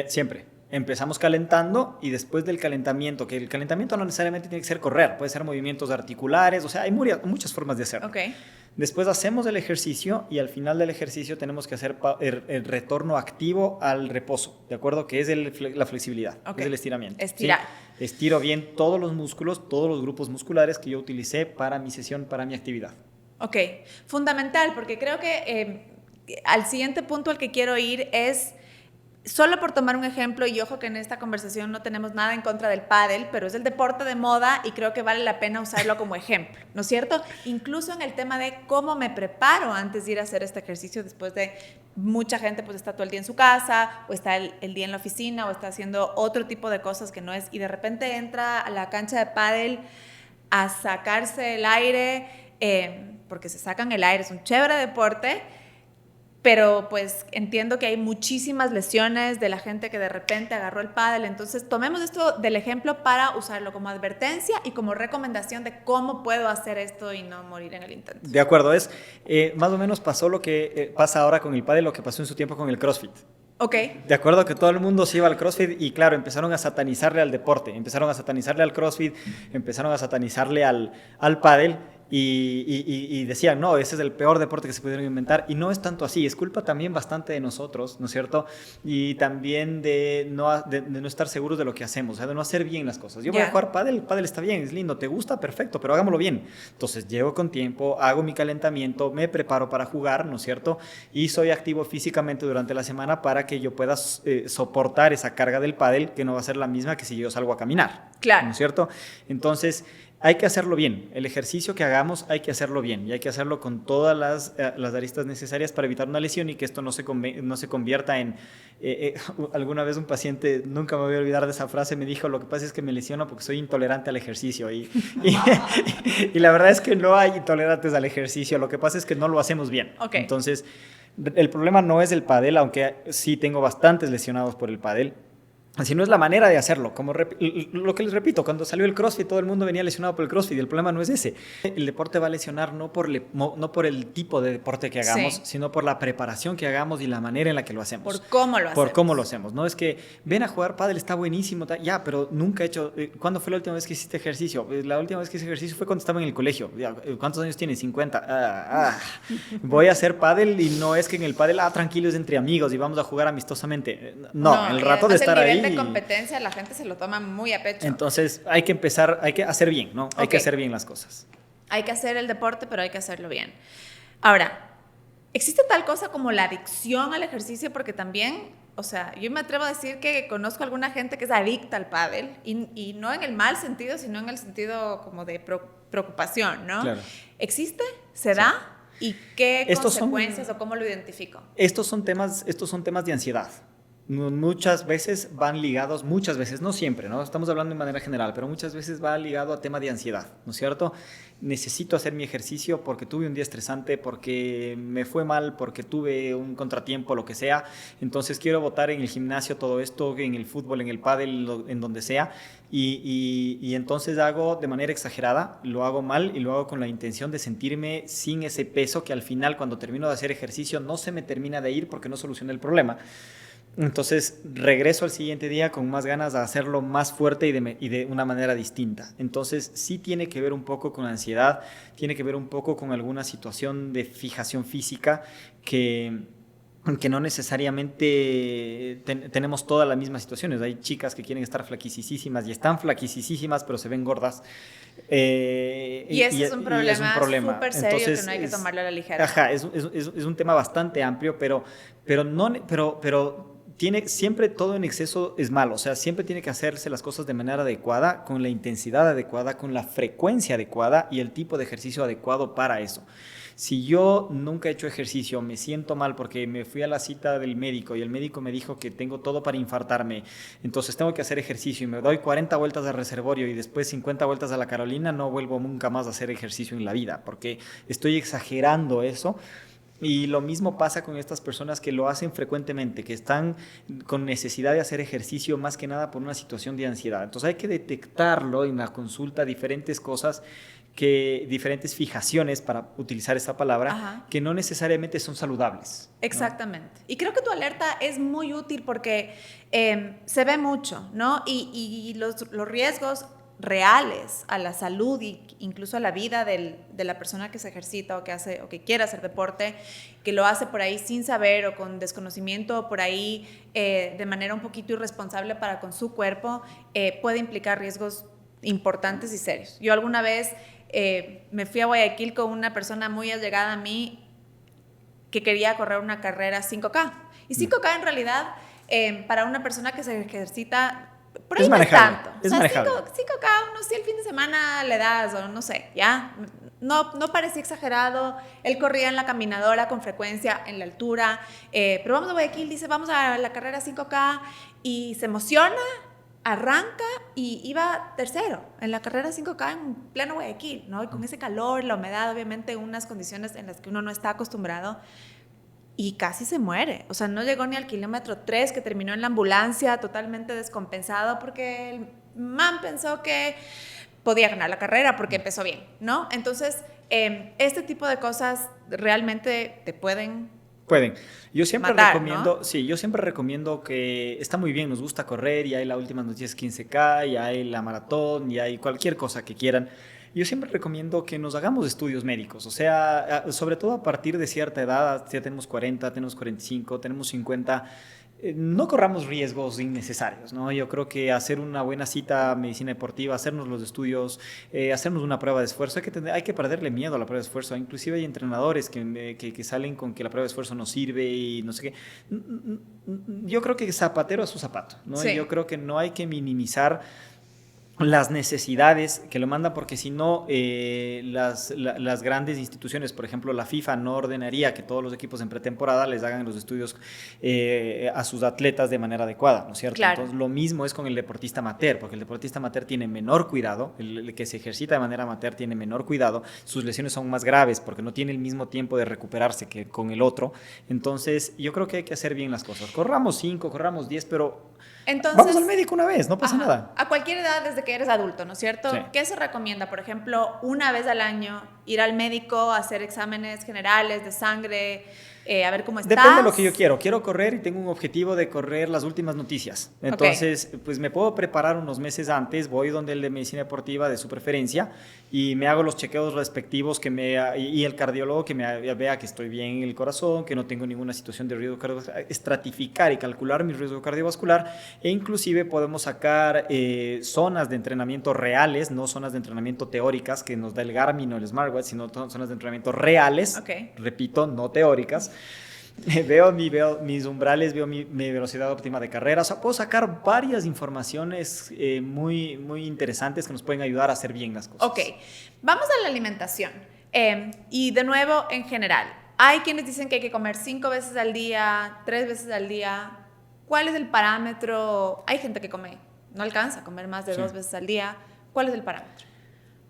Speaker 2: Siempre. Empezamos calentando y después del calentamiento, que el calentamiento no necesariamente tiene que ser correr, puede ser movimientos articulares, o sea, hay muchas formas de hacerlo.
Speaker 1: Okay.
Speaker 2: Después hacemos el ejercicio y al final del ejercicio tenemos que hacer el retorno activo al reposo, ¿de acuerdo? Que es la flexibilidad, es el estiramiento.
Speaker 1: Estirar.
Speaker 2: ¿Sí? Estiro bien todos los músculos, todos los grupos musculares que yo utilicé para mi sesión, para mi actividad.
Speaker 1: Ok, fundamental, porque creo que al siguiente punto al que quiero ir es... Solo por tomar un ejemplo, y ojo que en esta conversación no tenemos nada en contra del pádel, pero es el deporte de moda y creo que vale la pena usarlo como ejemplo, ¿no es cierto? Incluso en el tema de cómo me preparo antes de ir a hacer este ejercicio, después de mucha gente pues está todo el día en su casa, o está el día en la oficina, o está haciendo otro tipo de cosas que no es, y de repente entra a la cancha de pádel a sacarse el aire, porque se sacan el aire, es un chévere deporte. Pero pues entiendo que hay muchísimas lesiones de la gente que de repente agarró el pádel, entonces tomemos esto del ejemplo para usarlo como advertencia y como recomendación de cómo puedo hacer esto y no morir en el intento.
Speaker 2: De acuerdo, más o menos pasó lo que pasa ahora con el pádel, lo que pasó en su tiempo con el CrossFit.
Speaker 1: Ok.
Speaker 2: De acuerdo que todo el mundo se iba al CrossFit y claro, empezaron a satanizarle al deporte, empezaron a satanizarle al CrossFit, empezaron a satanizarle al pádel. Y decían, no, ese es el peor deporte que se pudieron inventar, y no es tanto así, es culpa también bastante de nosotros, ¿no es cierto? Y también de no estar seguros de lo que hacemos, o sea, de no hacer bien las cosas. Yo voy a jugar pádel, pádel está bien, es lindo, ¿te gusta? Perfecto, pero hagámoslo bien. Entonces llego con tiempo, hago mi calentamiento, me preparo para jugar, ¿no es cierto? Y soy activo físicamente durante la semana para que yo pueda soportar esa carga del pádel, que no va a ser la misma que si yo salgo a caminar,
Speaker 1: claro,
Speaker 2: ¿no es cierto? Entonces hay que hacerlo bien, el ejercicio que hagamos hay que hacerlo bien y hay que hacerlo con todas las aristas necesarias para evitar una lesión y que esto no se convierta en... alguna vez un paciente, nunca me voy a olvidar de esa frase, me dijo, lo que pasa es que me lesiono porque soy intolerante al ejercicio y la verdad es que no hay intolerantes al ejercicio, lo que pasa es que no lo hacemos bien.
Speaker 1: Okay.
Speaker 2: Entonces, el problema no es el pádel, aunque sí tengo bastantes lesionados por el pádel. Así no es la manera de hacerlo. Como lo que les repito, cuando salió el CrossFit todo el mundo venía lesionado por el CrossFit y el problema no es ese. El deporte va a lesionar no por el tipo de deporte que hagamos, sino por la preparación que hagamos y la manera en la que lo hacemos.
Speaker 1: Por cómo lo hacemos.
Speaker 2: Por cómo lo hacemos. No es que ven a jugar pádel, está buenísimo, ya, pero nunca he hecho... ¿Cuándo fue la última vez que hiciste ejercicio? La última vez que hice ejercicio fue cuando estaba en el colegio. ¿Cuántos años tienes? 50. Voy a hacer pádel y no es que en el pádel, tranquilo, es entre amigos y vamos a jugar amistosamente. No, el rato de estar ahí...
Speaker 1: de competencia la gente se lo toma muy a pecho.
Speaker 2: Entonces hay que empezar, hay que hacer bien, ¿no? Hay que hacer bien las cosas.
Speaker 1: Hay que hacer el deporte, pero hay que hacerlo bien. Ahora, ¿existe tal cosa como la adicción al ejercicio? Porque también, o sea, yo me atrevo a decir que conozco a alguna gente que es adicta al pádel y no en el mal sentido, sino en el sentido como de preocupación, ¿no? Claro. ¿Existe? ¿Se da? ¿Y qué consecuencias o cómo lo identifico?
Speaker 2: Estos son temas de ansiedad. muchas veces van ligados, muchas veces, no siempre, ¿no? Estamos hablando de manera general, pero muchas veces va ligado a tema de ansiedad, ¿no es cierto? Necesito hacer mi ejercicio porque tuve un día estresante, porque me fue mal, porque tuve un contratiempo, lo que sea. Entonces quiero botar en el gimnasio todo esto, en el fútbol, en el pádel, en donde sea. Y entonces hago de manera exagerada, lo hago mal y lo hago con la intención de sentirme sin ese peso que al final cuando termino de hacer ejercicio no se me termina de ir porque no solucioné el problema. Entonces regreso al siguiente día con más ganas de hacerlo más fuerte y de una manera distinta. Entonces sí tiene que ver un poco con ansiedad, tiene que ver un poco con alguna situación de fijación física que no necesariamente tenemos todas las mismas situaciones. Hay chicas que quieren estar flaquisísimas y están flaquisísimas, pero se ven gordas.
Speaker 1: Y ese es un problema súper serio. Entonces, que no hay que tomarlo a la ligera.
Speaker 2: Ajá, es un tema bastante amplio, pero siempre todo en exceso es malo. O sea, siempre tiene que hacerse las cosas de manera adecuada, con la intensidad adecuada, con la frecuencia adecuada y el tipo de ejercicio adecuado para eso. Si yo nunca he hecho ejercicio, me siento mal porque me fui a la cita del médico y el médico me dijo que tengo todo para infartarme, entonces tengo que hacer ejercicio y me doy 40 vueltas al reservorio y después 50 vueltas a la Carolina, no vuelvo nunca más a hacer ejercicio en la vida porque estoy exagerando eso. Y lo mismo pasa con estas personas que lo hacen frecuentemente, que están con necesidad de hacer ejercicio más que nada por una situación de ansiedad. Entonces hay que detectarlo en la consulta, diferentes cosas, diferentes fijaciones, para utilizar esa palabra,
Speaker 1: Ajá.
Speaker 2: que no necesariamente son saludables, ¿no?
Speaker 1: Exactamente. Y creo que tu alerta es muy útil porque se ve mucho, ¿no? Y los riesgos reales a la salud e incluso a la vida de la persona que se ejercita o que hace o que quiere hacer deporte, que lo hace por ahí sin saber o con desconocimiento o por ahí de manera un poquito irresponsable para con su cuerpo, puede implicar riesgos importantes y serios. Yo alguna vez me fui a Guayaquil con una persona muy allegada a mí que quería correr una carrera 5K. Y 5K en realidad, para una persona que se ejercita, por ahí
Speaker 2: es
Speaker 1: no es
Speaker 2: manejable,
Speaker 1: tanto.
Speaker 2: es
Speaker 1: o sea,
Speaker 2: manejable.
Speaker 1: 5K, uno sí el fin de semana le das, o no sé, ya. No parecía exagerado. Él corría en la caminadora con frecuencia, en la altura. Pero vamos a Guayaquil, dice, vamos a la carrera 5K. Y se emociona, arranca y iba tercero en la carrera 5K en pleno Guayaquil, ¿no? Y con ese calor, la humedad, obviamente unas condiciones en las que uno no está acostumbrado, y casi se muere. O sea, no llegó ni al kilómetro 3, que terminó en la ambulancia totalmente descompensado porque el man pensó que podía ganar la carrera porque empezó bien, ¿no? Entonces, este tipo de cosas realmente te pueden
Speaker 2: Yo siempre
Speaker 1: matar,
Speaker 2: recomiendo,
Speaker 1: ¿no?
Speaker 2: sí, yo siempre recomiendo que está muy bien, nos gusta correr y hay la última noticia es 15K, y hay la maratón, y hay cualquier cosa que quieran. Yo siempre recomiendo que nos hagamos estudios médicos, o sea, sobre todo a partir de cierta edad, ya tenemos 40, tenemos 45, tenemos 50, no corramos riesgos innecesarios, ¿no? Yo creo que hacer una buena cita a medicina deportiva, hacernos los estudios, hacernos una prueba de esfuerzo, hay que perderle miedo a la prueba de esfuerzo. Inclusive hay entrenadores que salen con que la prueba de esfuerzo no sirve y no sé qué. Yo creo que zapatero a su zapato, ¿no?
Speaker 1: Sí.
Speaker 2: Y yo creo que no hay que minimizar las necesidades que lo mandan, porque si no, las grandes instituciones, por ejemplo la FIFA, no ordenaría que todos los equipos en pretemporada les hagan los estudios a sus atletas de manera adecuada, ¿no es cierto?
Speaker 1: Claro.
Speaker 2: Entonces lo mismo es con el deportista amateur, porque el deportista amateur tiene menor cuidado, el que se ejercita de manera amateur tiene menor cuidado, sus lesiones son más graves porque no tiene el mismo tiempo de recuperarse que con el otro. Entonces yo creo que hay que hacer bien las cosas, corramos 5, corramos 10, pero
Speaker 1: Entonces,
Speaker 2: vamos al médico una vez, no pasa nada.
Speaker 1: A cualquier edad, desde que eres adulto, ¿no es cierto?
Speaker 2: Sí.
Speaker 1: ¿Qué se recomienda? Por ejemplo, una vez al año ir al médico, hacer exámenes generales de sangre, a ver cómo estás.
Speaker 2: Depende de lo que yo quiero. Quiero correr y tengo un objetivo de correr las últimas noticias. Entonces, pues me puedo preparar unos meses antes, voy donde el de medicina deportiva de su preferencia y me hago los chequeos respectivos y el cardiólogo que me vea que estoy bien en el corazón, que no tengo ninguna situación de riesgo cardiovascular, estratificar y calcular mi riesgo cardiovascular, e inclusive podemos sacar zonas de entrenamiento reales, no zonas de entrenamiento teóricas que nos da el Garmin o el Smartwatch, sino zonas de entrenamiento reales, repito, no teóricas. Veo mis umbrales, veo mi velocidad óptima de carrera. O sea, puedo sacar varias informaciones muy, muy interesantes que nos pueden ayudar a hacer bien las cosas.
Speaker 1: Ok, vamos a la alimentación. Y de nuevo, en general, hay quienes dicen que hay que comer 5 veces al día, 3 veces al día. ¿Cuál es el parámetro? Hay gente que no alcanza a comer más de 2 veces al día. ¿Cuál es el parámetro?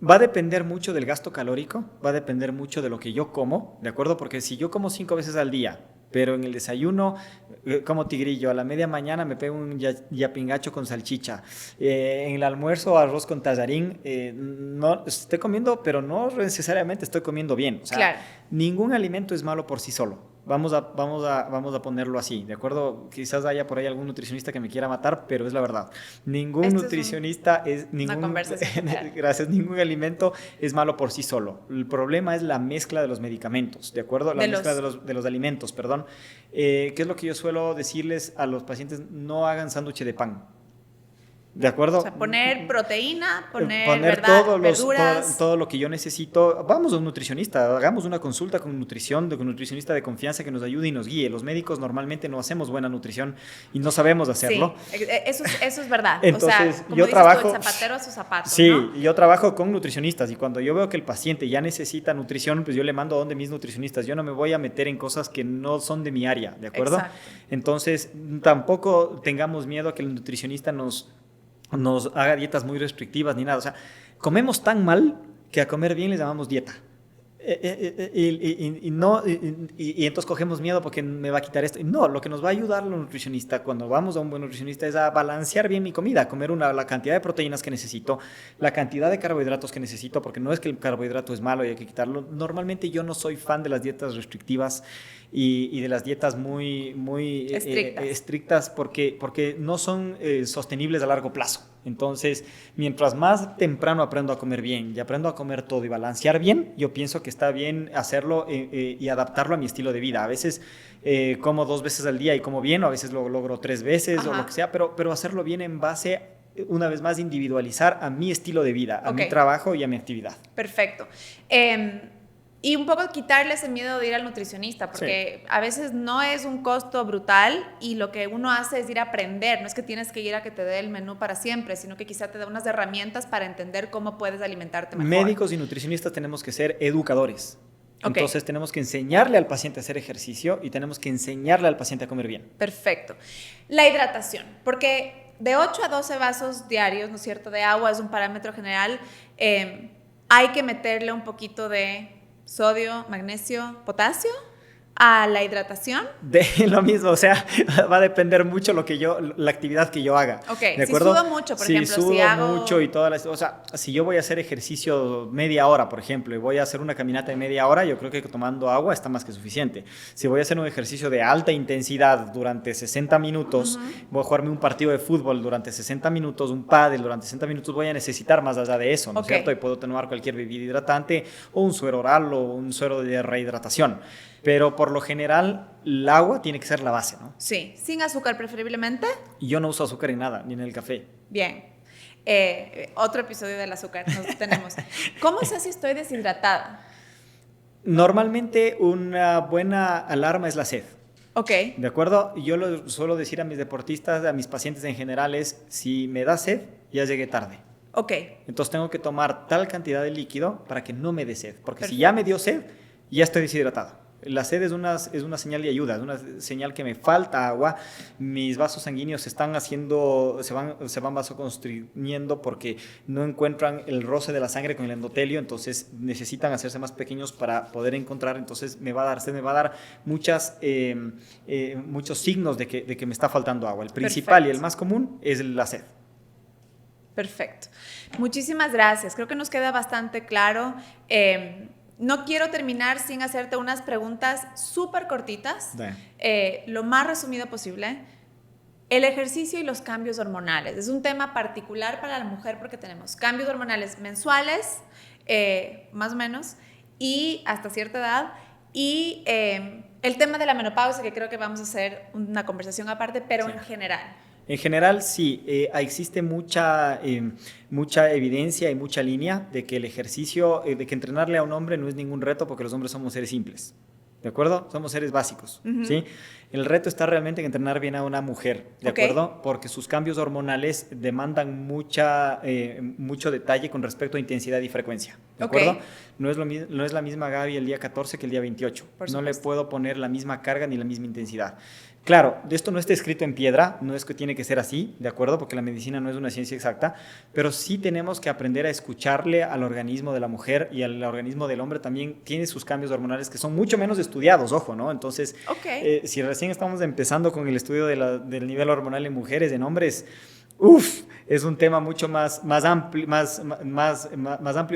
Speaker 2: Va a depender mucho del gasto calórico, va a depender mucho de lo que yo como, ¿de acuerdo? Porque si yo como 5 veces al día, pero en el desayuno como tigrillo, a la media mañana me pego un yapingacho con salchicha, en el almuerzo arroz con tallarín, no estoy comiendo, pero no necesariamente estoy comiendo bien. O sea,
Speaker 1: claro.
Speaker 2: Ningún alimento es malo por sí solo. Vamos a ponerlo así, ¿de acuerdo? Quizás haya por ahí algún nutricionista que me quiera matar, pero es la verdad. Ningún nutricionista
Speaker 1: una conversación.
Speaker 2: Gracias, ningún alimento es malo por sí solo. El problema es la mezcla de los medicamentos, ¿de acuerdo? La mezcla de los alimentos, perdón. ¿Qué es lo que yo suelo decirles a los pacientes? No hagan sándwich de pan. ¿De acuerdo?
Speaker 1: O sea, poner proteína, poner
Speaker 2: verduras. Todo lo que yo necesito. Vamos a un nutricionista, hagamos una consulta con nutrición, con un nutricionista de confianza que nos ayude y nos guíe. Los médicos normalmente no hacemos buena nutrición y no sabemos hacerlo.
Speaker 1: Sí, eso es verdad.
Speaker 2: Entonces,
Speaker 1: o sea, como
Speaker 2: yo
Speaker 1: dices
Speaker 2: trabajo...
Speaker 1: tú, el zapatero a sus zapatos,
Speaker 2: Sí,
Speaker 1: ¿no?
Speaker 2: yo trabajo con nutricionistas y cuando yo veo que el paciente ya necesita nutrición, pues yo le mando a donde mis nutricionistas. Yo no me voy a meter en cosas que no son de mi área, ¿de acuerdo?
Speaker 1: Exacto.
Speaker 2: Entonces, tampoco tengamos miedo a que el nutricionista nos haga dietas muy restrictivas ni nada. O sea, comemos tan mal que a comer bien les llamamos dieta. Y entonces cogemos miedo porque me va a quitar esto. No, lo que nos va a ayudar el nutricionista cuando vamos a un buen nutricionista es a balancear bien mi comida, a comer la cantidad de proteínas que necesito, la cantidad de carbohidratos que necesito, porque no es que el carbohidrato es malo y hay que quitarlo. Normalmente yo no soy fan de las dietas restrictivas y de las dietas muy estrictas porque no son sostenibles a largo plazo. Entonces, mientras más temprano aprendo a comer bien y aprendo a comer todo y balancear bien, yo pienso que está bien hacerlo y adaptarlo a mi estilo de vida. A veces como 2 veces al día y como bien, o a veces lo logro 3 veces. Ajá. O lo que sea, pero hacerlo bien en base, una vez más, individualizar a mi estilo de vida, a mi trabajo y a mi actividad.
Speaker 1: Perfecto. Y un poco quitarle ese miedo de ir al nutricionista, porque a veces no es un costo brutal y lo que uno hace es ir a aprender. No es que tienes que ir a que te dé el menú para siempre, sino que quizá te dé unas herramientas para entender cómo puedes alimentarte mejor.
Speaker 2: Médicos y nutricionistas tenemos que ser educadores. Entonces tenemos que enseñarle al paciente a hacer ejercicio y tenemos que enseñarle al paciente a comer bien.
Speaker 1: Perfecto. La hidratación, porque de 8 a 12 vasos diarios, ¿no es cierto?, de agua es un parámetro general. Hay que meterle un poquito de sodio, magnesio, potasio a la hidratación.
Speaker 2: De lo mismo, o sea, va a depender mucho la actividad que yo haga. ¿De acuerdo?
Speaker 1: Si sudo mucho, por ejemplo, si hago
Speaker 2: mucho y todas las, o sea, si yo voy a hacer ejercicio media hora, por ejemplo, y voy a hacer una caminata de media hora, yo creo que tomando agua está más que suficiente. Si voy a hacer un ejercicio de alta intensidad durante 60 minutos, voy a jugarme un partido de fútbol durante 60 minutos, un pádel durante 60 minutos, voy a necesitar más allá de eso, ¿no es cierto? Y puedo tomar cualquier bebida hidratante o un suero oral o un suero de rehidratación. Pero por lo general, el agua tiene que ser la base, ¿no?
Speaker 1: Sí, sin azúcar preferiblemente.
Speaker 2: Y yo no uso azúcar en nada, ni en el café.
Speaker 1: Bien. Otro episodio del azúcar nos tenemos. ¿Cómo sé si estoy deshidratada?
Speaker 2: Normalmente una buena alarma es la sed.
Speaker 1: Ok.
Speaker 2: ¿De acuerdo? Yo lo suelo decir a mis deportistas, a mis pacientes en general, es si me da sed, ya llegué tarde.
Speaker 1: Ok.
Speaker 2: Entonces tengo que tomar tal cantidad de líquido para que no me dé sed. Porque si ya me dio sed, ya estoy deshidratado. La sed es una señal de ayuda, es una señal que me falta agua. Mis vasos sanguíneos se van vasoconstruyendo porque no encuentran el roce de la sangre con el endotelio, entonces necesitan hacerse más pequeños para poder encontrar. Entonces me va a dar sed, me va a dar muchos signos de que me está faltando agua. El principal y el más común es la sed.
Speaker 1: Perfecto. Muchísimas gracias. Creo que nos queda bastante claro. No quiero terminar sin hacerte unas preguntas súper cortitas, lo más resumido posible. El ejercicio y los cambios hormonales. Es un tema particular para la mujer porque tenemos cambios hormonales mensuales, más o menos, y hasta cierta edad. Y el tema de la menopausia, que creo que vamos a hacer una conversación aparte, pero en general.
Speaker 2: En general, sí, existe mucha evidencia y mucha línea de que el ejercicio, de que entrenarle a un hombre no es ningún reto porque los hombres somos seres simples, ¿de acuerdo? Somos seres básicos, ¿sí? El reto está realmente en entrenar bien a una mujer, ¿de acuerdo? Porque sus cambios hormonales demandan mucho detalle con respecto a intensidad y frecuencia, ¿de acuerdo? No es la misma Gaby el día 14 que el día 28. No le puedo poner la misma carga ni la misma intensidad. Claro, esto no está escrito en piedra, no es que tiene que ser así, ¿de acuerdo? Porque la medicina no es una ciencia exacta, pero sí tenemos que aprender a escucharle al organismo de la mujer y al organismo del hombre también tiene sus cambios hormonales que son mucho menos estudiados, ojo, ¿no? Entonces, si recién estamos empezando con el estudio del nivel hormonal en mujeres, en hombres, es un tema mucho más amplio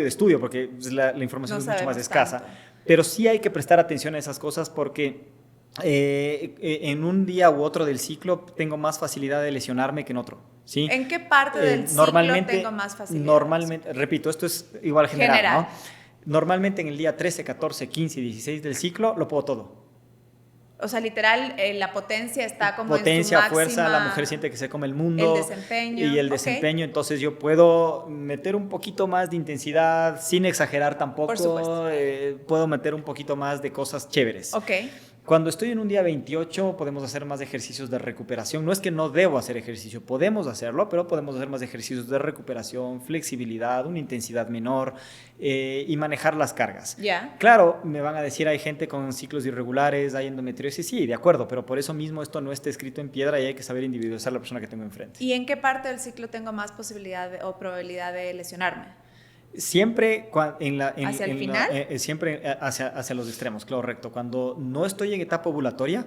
Speaker 2: de estudio porque la información es mucho más escasa. Tanto. Pero sí hay que prestar atención a esas cosas porque en un día u otro del ciclo tengo más facilidad de lesionarme que en otro. ¿Sí?
Speaker 1: ¿En qué parte del ciclo tengo más facilidad?
Speaker 2: Normalmente, repito, esto es igual general. ¿No? Normalmente en el día 13, 14, 15 y 16 del ciclo lo puedo todo.
Speaker 1: O sea, literal, la potencia está como
Speaker 2: potencia,
Speaker 1: en su máxima...
Speaker 2: fuerza, la mujer siente que se come el mundo.
Speaker 1: El desempeño.
Speaker 2: Y el desempeño, entonces yo puedo meter un poquito más de intensidad sin exagerar tampoco.
Speaker 1: Por supuesto.
Speaker 2: Puedo meter un poquito más de cosas chéveres. Cuando estoy en un día 28 podemos hacer más ejercicios de recuperación. No es que no debo hacer ejercicio, podemos hacerlo, pero podemos hacer más ejercicios de recuperación, flexibilidad, una intensidad menor y manejar las cargas. Claro, me van a decir, hay gente con ciclos irregulares, hay endometriosis, sí, de acuerdo, pero por eso mismo esto no está escrito en piedra y hay que saber individualizar la persona que tengo enfrente.
Speaker 1: ¿Y en qué parte del ciclo tengo más posibilidad o probabilidad de lesionarme?
Speaker 2: Siempre
Speaker 1: ¿Hacia el final?
Speaker 2: Siempre hacia los extremos, correcto. Cuando no estoy en etapa ovulatoria,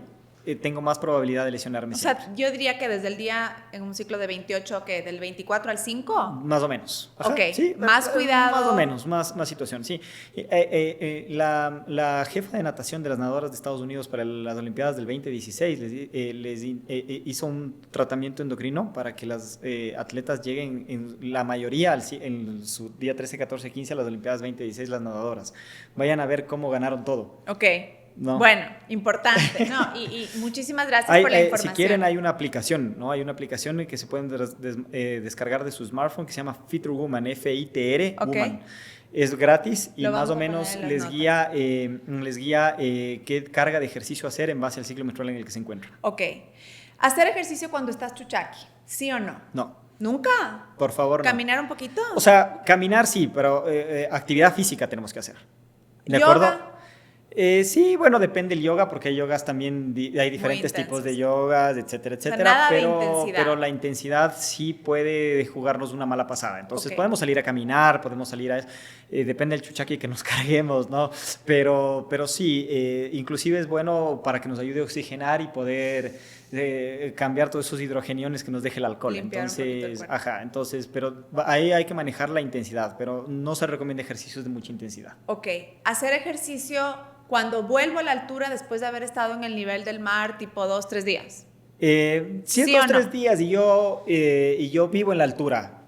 Speaker 2: tengo más probabilidad de lesionarme.
Speaker 1: O sea, yo diría que desde el día, en un ciclo de 28, que del 24 al 5.
Speaker 2: Más o menos.
Speaker 1: Ajá, sí, más cuidado.
Speaker 2: Más o menos, más situación, sí. La jefa de natación de las nadadoras de Estados Unidos para las Olimpiadas del 2016 les hizo un tratamiento endocrino para que las atletas lleguen, en la mayoría, en su día 13, 14, 15 a las Olimpiadas 2016, las nadadoras. Vayan a ver cómo ganaron todo. No.
Speaker 1: Bueno, importante, ¿no? Y muchísimas gracias por la información.
Speaker 2: Si quieren, hay una aplicación, ¿no? Hay una aplicación que se pueden descargar de su smartphone que se llama Fitter Woman, F-I-T-R, Woman. Es gratis y más o menos les guía qué carga de ejercicio hacer en base al ciclo menstrual en el que se encuentran.
Speaker 1: ¿Hacer ejercicio cuando estás chuchaqui? ¿Sí o no?
Speaker 2: No.
Speaker 1: ¿Nunca?
Speaker 2: Por favor, no.
Speaker 1: ¿Caminar un poquito?
Speaker 2: O sea, caminar sí, pero actividad física tenemos que hacer. ¿De acuerdo? Sí, bueno, depende del yoga, porque hay yogas también, hay diferentes tipos de yogas, etcétera, etcétera.
Speaker 1: O sea, nada de intensidad.
Speaker 2: Pero la intensidad sí puede jugarnos una mala pasada. Entonces, podemos salir a caminar, podemos salir a... depende del chuchaqui que nos carguemos, ¿no? Pero sí, inclusive es bueno para que nos ayude a oxigenar y poder cambiar todos esos hidrogeniones que nos deje el alcohol.
Speaker 1: Limpiar
Speaker 2: entonces, pero ahí hay que manejar la intensidad, pero no se recomienda ejercicios de mucha intensidad.
Speaker 1: Hacer ejercicio cuando vuelvo a la altura después de haber estado en el nivel del mar tipo 2-3 días.
Speaker 2: Si es 2-3 días y yo vivo en la altura,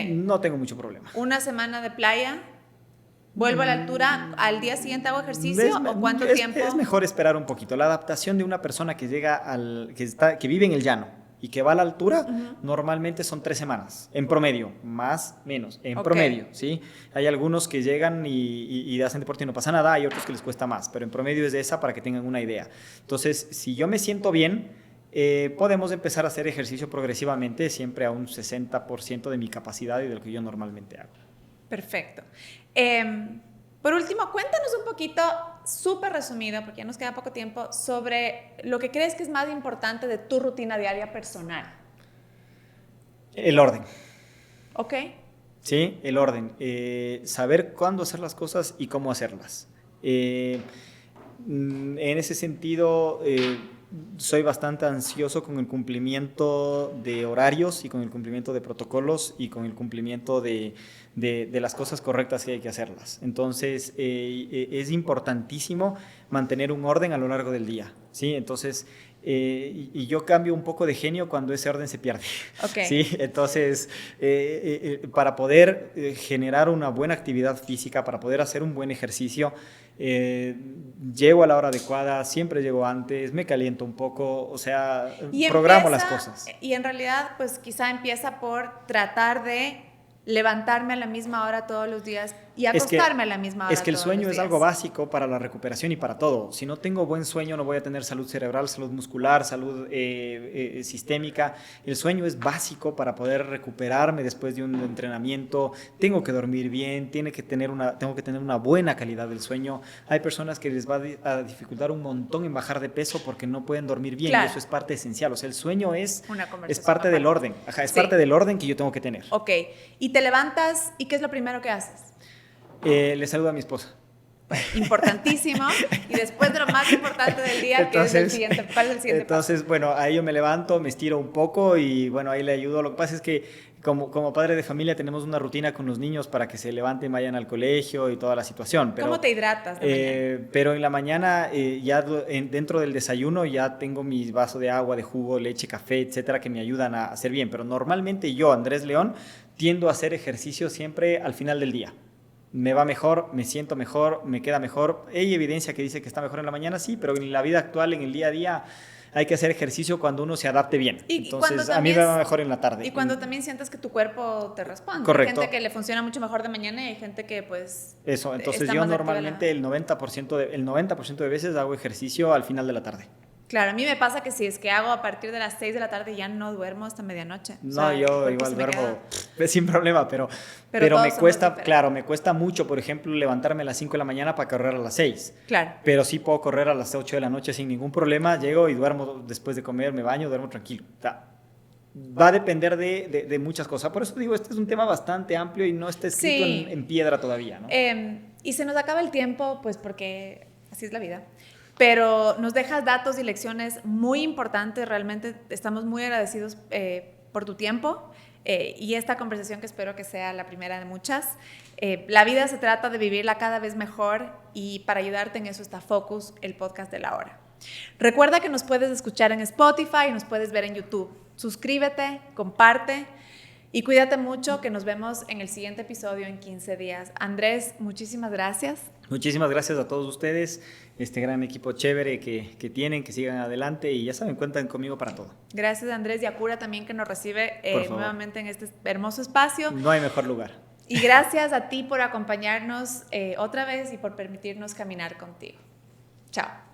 Speaker 2: no tengo mucho problema.
Speaker 1: ¿Una semana de playa? ¿Vuelvo a la altura? ¿Al día siguiente hago ejercicio? ¿O cuánto tiempo?
Speaker 2: Es mejor esperar un poquito. La adaptación de una persona que llega que vive en el llano y que va a la altura, normalmente son 3 semanas, en promedio, más, menos, en promedio, ¿sí? Hay algunos que llegan y hacen deporte y no pasa nada, hay otros que les cuesta más, pero en promedio es de esa para que tengan una idea. Entonces, si yo me siento bien, podemos empezar a hacer ejercicio progresivamente, siempre a un 60% de mi capacidad y de lo que yo normalmente hago.
Speaker 1: Perfecto. Por último, cuéntanos un poquito, súper resumido, porque ya nos queda poco tiempo, sobre lo que crees que es más importante de tu rutina diaria personal.
Speaker 2: El orden.
Speaker 1: Sí,
Speaker 2: el orden. Saber cuándo hacer las cosas y cómo hacerlas. En ese sentido, soy bastante ansioso con el cumplimiento de horarios y con el cumplimiento de protocolos y con el cumplimiento de las cosas correctas que hay que hacerlas. Entonces, es importantísimo mantener un orden a lo largo del día, ¿sí? Entonces, y yo cambio un poco de genio cuando ese orden se pierde. ¿Sí? Entonces, para poder generar una buena actividad física, para poder hacer un buen ejercicio, llego a la hora adecuada, siempre llego antes, me caliento un poco, o sea, programo las cosas.
Speaker 1: Y en realidad, pues quizá empieza por tratar de levantarme a la misma hora todos los días y acostarme a la misma hora.
Speaker 2: Es que el
Speaker 1: todos
Speaker 2: sueño
Speaker 1: los
Speaker 2: es
Speaker 1: días.
Speaker 2: algo básico para la recuperación y para todo. Si no tengo buen sueño, no voy a tener salud cerebral, salud muscular, salud sistémica. El sueño es básico para poder recuperarme después de un entrenamiento. Tengo que dormir bien, tengo que tener una buena calidad del sueño. Hay personas que les va a dificultar un montón en bajar de peso porque no pueden dormir bien.
Speaker 1: Claro.
Speaker 2: Y eso es parte esencial. O sea, el sueño es parte
Speaker 1: aparte.
Speaker 2: del orden. Ajá, es
Speaker 1: Sí.
Speaker 2: parte del orden que yo tengo que tener.
Speaker 1: Ok. Y te levantas, ¿y qué es lo primero que haces?
Speaker 2: Le saludo a mi esposa.
Speaker 1: Importantísimo. Y después de lo más importante del día,
Speaker 2: Entonces,
Speaker 1: ¿qué es el siguiente? ¿Cuál es el siguiente
Speaker 2: entonces, bueno, ahí yo me levanto, me estiro un poco y bueno, ahí le ayudo. Lo que pasa es que como padre de familia tenemos una rutina con los niños para que se levanten, vayan al colegio y toda la situación. Pero,
Speaker 1: ¿Cómo te hidratas de mañana?
Speaker 2: Pero en la mañana, ya dentro del desayuno, ya tengo mis vasos de agua, de jugo, leche, café, etcétera, que me ayudan a hacer bien. Pero normalmente yo, Andrés León, tiendo a hacer ejercicio siempre al final del día. Me va mejor, me siento mejor, me queda mejor. Hay evidencia que dice que está mejor en la mañana, sí, pero en la vida actual, en el día a día, hay que hacer ejercicio cuando uno se adapte bien. Entonces, a mí me va mejor en la tarde.
Speaker 1: Y cuando también sientas que tu cuerpo te responde.
Speaker 2: Correcto.
Speaker 1: Hay gente que le funciona mucho mejor de mañana y hay gente que pues...
Speaker 2: Eso, entonces yo normalmente el 90% de veces hago ejercicio al final de la tarde.
Speaker 1: Claro, a mí me pasa que si es que hago a partir de las 6 de la tarde ya no duermo hasta medianoche.
Speaker 2: No,
Speaker 1: o sea,
Speaker 2: yo igual duermo sin problema, pero me cuesta, claro, me cuesta mucho, por ejemplo, levantarme a las 5 de la mañana para correr a las 6.
Speaker 1: Claro.
Speaker 2: Pero sí puedo correr a las 8 de la noche sin ningún problema, llego y duermo después de comer, me baño, duermo tranquilo. O sea, va a depender de muchas cosas. Por eso digo, este es un tema bastante amplio y no está escrito en piedra todavía, ¿no?
Speaker 1: Y se nos acaba el tiempo, pues porque así es la vida. Pero nos dejas datos y lecciones muy importantes. Realmente estamos muy agradecidos por tu tiempo y esta conversación que espero que sea la primera de muchas. La vida se trata de vivirla cada vez mejor y para ayudarte en eso está Focus, el podcast de la hora. Recuerda que nos puedes escuchar en Spotify y nos puedes ver en YouTube. Suscríbete, comparte y cuídate mucho, que nos vemos en el siguiente episodio en 15 días. Andrés, muchísimas gracias.
Speaker 2: Muchísimas gracias a todos ustedes, este gran equipo chévere que tienen, que sigan adelante y ya saben, cuentan conmigo para todo.
Speaker 1: Gracias, Andrés, y a Cura también que nos recibe nuevamente en este hermoso espacio.
Speaker 2: No hay mejor lugar.
Speaker 1: Y gracias a ti por acompañarnos otra vez y por permitirnos caminar contigo. Chao.